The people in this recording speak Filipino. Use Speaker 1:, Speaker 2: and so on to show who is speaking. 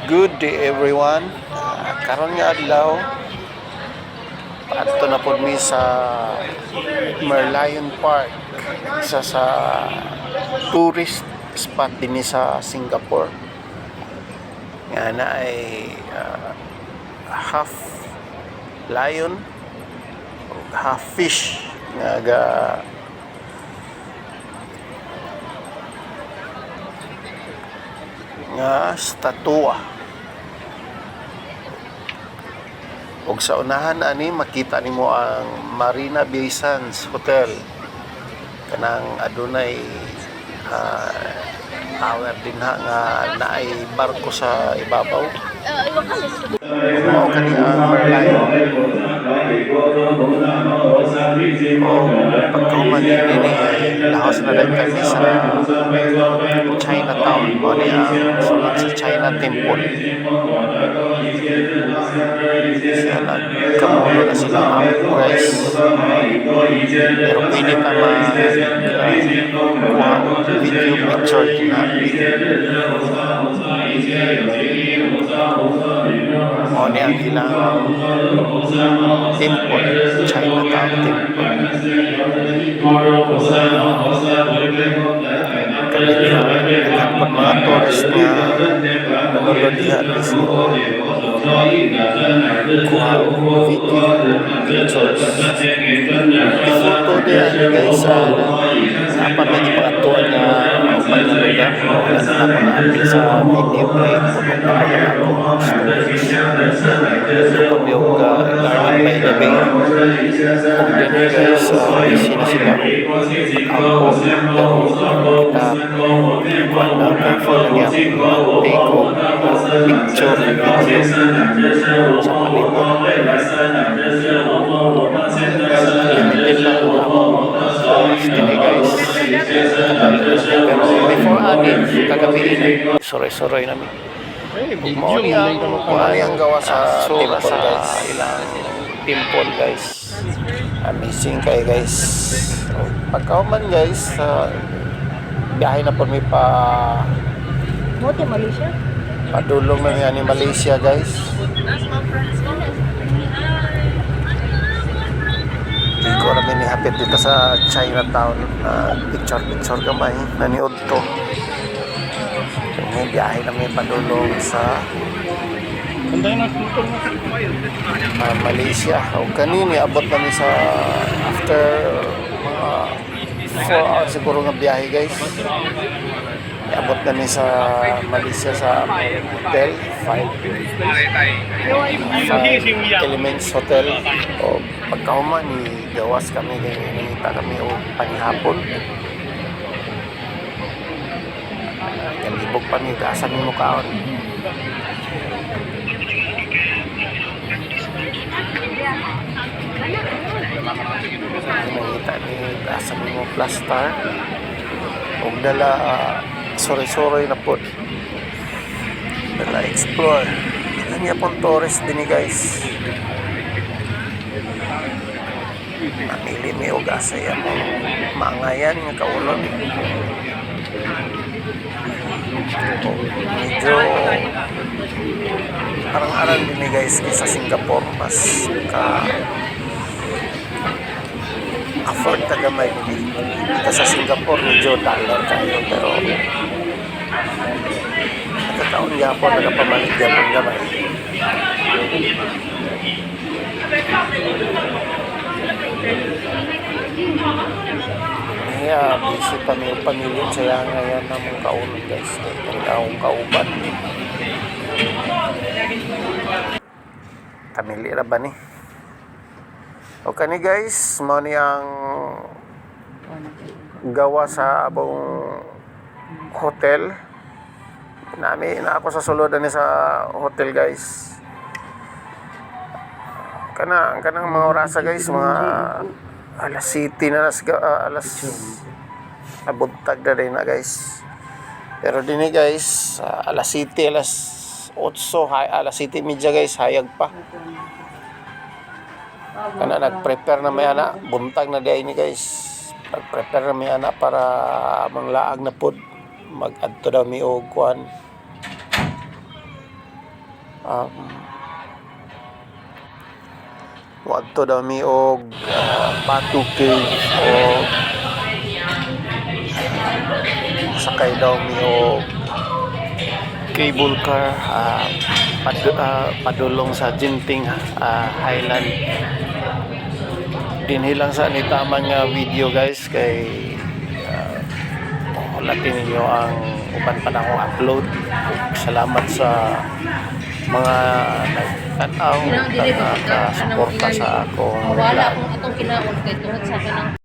Speaker 1: Good day everyone. Karon nga adlaw adto na pod mi sa Merlion Park, isa sa tourist spot din sa Singapore. Nga na ay half lion half fish nga statua. Og sa unahan ani makita nimo ang Marina Bay Sands Hotel, kanang adunay tower din nga naay barko sa ibabaw. Mao kani ang Merlion. Pagkahuman ini lahos na lang kami sa Chinatown, o niya sulat sa China Temple. Siya nagkamulo na sila guys, pero pwede pa video picture na o niya ang ilang temple, Chinatown Temple. Kami niya nagkakot mga tourist na nanulod diha kuha video pictures. Ifoto diha guys apat na ipakatuan na upan na lugar na napanapin sa video ay puno na kaya ako tupod yung Garden by the Bay. Kung din guys busy na sila ako pero kuhan na careful na niya take o picture video sa palibot. Limited lang ako dini guys, pero before anin kagabihin suroy-suroy namin. Mao ni ang gawa sa temple guys, ilang temple guys. Amazing kay guys. Pagkauman guys, biyahe na po mi pa
Speaker 2: Mote Malaysia.
Speaker 1: Padulong na niya ni Malaysia guys. Di ko namin nihapit dito sa Chinatown. Picture kamay naniod to. May biyahe namin padulong sa Malaysia. O kanini abot namin sa after mga 4 hours siguro nga biyahe guys. Abot kami sa Malaysia sa hotel 5 Elements Hotel. O pagkahuman ni gawas kami nangita kami o panihapon. Kalibog pa ni asan mo kaon. Nangita ni asan mo plaster o dala sorry na po dala explore kanya pong tourist din guys. Mamili may ugasay mo mangayan nga kaulon medyo arang-arang din guys kaysa Singapore, mas ka afford na gamay dito sa Singapore. Medyo dollar tayo pero nakataon yapon nagapamalit yapon gamay. Kaya busy pa may pamilya siya ngayon na mong kaunan guys, ang taong kauban pamilya na ba ni okay ni guys. Mo ni ang gawa sa abong hotel nami na ako sa sulod ni sa hotel guys. Kanang mga orasa guys, mga alas city na alas abuntag na rin na guys. Pero dini guys alas city alas 8 alas city media guys hayag pa. Kana nag-prepare na may ana buntag na di ini guys. Nag-prepare na may ana para manglaag na pod mag-adto daw mi og kuan um, wadto daw mi og Batu Cave o sakay daw mi og cable car padulong sa Jinping Highland. Dinhilang sa ni tamang nga video guys kay latin ninyo ang uban pa na akong upload. Salamat sa mga nagtanaw, nagkasuporta sa akong
Speaker 2: Wala
Speaker 1: vlog.
Speaker 2: akong atong kinaon kay tungod sa kanang